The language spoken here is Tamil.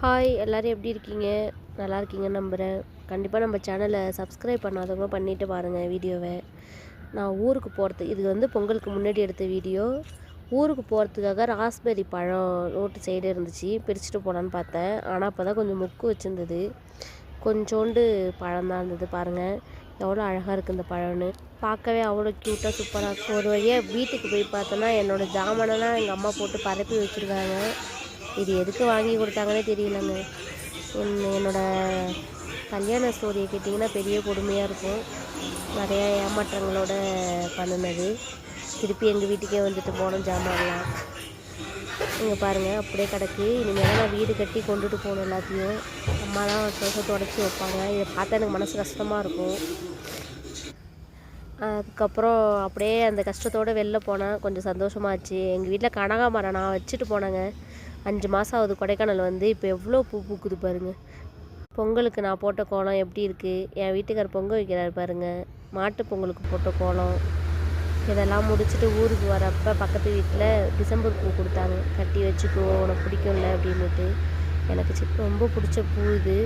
ஹாய் எல்லோரும் எப்படி இருக்கீங்க? நல்லா இருக்கீங்கன்னு நம்புகிறேன். கண்டிப்பாக நம்ம சேனலை சப்ஸ்கிரைப் பண்ணாதவங்க பண்ணிவிட்டு பாருங்கள் வீடியோவை. நான் ஊருக்கு போகிறது இது வந்து பொங்கலுக்கு முன்னாடி எடுத்த வீடியோ. ஊருக்கு போகிறதுக்காக ராஸ்பெரி பழம் ரோட்டு சைடு இருந்துச்சு, பிரிச்சுட்டு போகலான்னு பார்த்தேன். ஆனால் அப்போ தான் கொஞ்சம் முக்கு வச்சுருந்தது, கொஞ்சோண்டு பழம் தான் இருந்தது. பாருங்கள் எவ்வளோ அழகாக இருக்குது இந்த பழம்னு. பார்க்கவே அவ்வளோ க்யூட்டாக சூப்பராக இருக்கும். ஒரு வழியாக வீட்டுக்கு போய் பார்த்தோன்னா என்னோடய ஜாமானெல்லாம் எங்கள் அம்மா போட்டு பரப்பி வச்சுருக்காங்க. இது எதுக்கு வாங்கி கொடுத்தாங்கன்னே தெரியலங்க. என்னோடய கல்யாண ஸ்டோரியை கேட்டிங்கன்னா பெரிய கொடுமையாக இருக்கும். நிறையா ஏமாற்றங்களோட பண்ணினது. திருப்பி எங்கள் வீட்டுக்கே வந்துட்டு போனோம் ஜாமான்லாம். இங்கே பாருங்கள் அப்படியே கிடக்கு. இனிமேல் நான் வீடு கட்டி கொண்டுட்டு போகணும் எல்லாத்தையும். அம்மா தான் வருஷம் தொடச்சி வைப்பாங்க. இதை பார்த்தா எனக்கு மனசு கஷ்டமாக இருக்கும். அதுக்கப்புறம் அப்படியே அந்த கஷ்டத்தோடு வெளில போனால் கொஞ்சம் சந்தோஷமாச்சு. எங்கள் வீட்டில் கனகாமரம் நான் வச்சுட்டு போனேங்க. 5 மாதம் ஆகுது கொடைக்கானல் வந்து. இப்போ எவ்வளோ பூ பூக்குது பாருங்கள். பொங்கலுக்கு நான் போட்ட கோலம் எப்படி இருக்குது, என் வீட்டுக்கார் பொங்கல் வைக்கிறார் பாருங்கள். மாட்டு பொங்கலுக்கு போட்ட கோலம் இதெல்லாம் முடிச்சுட்டு ஊருக்கு வரப்போ பக்கத்து வீட்டில் டிசம்பர் பூ கொடுத்தாங்க. கட்டி வச்சுக்கோ, உனக்கு பிடிக்கும்ல அப்படின்னுட்டு. எனக்கு ரொம்ப பிடிச்ச பூ இது.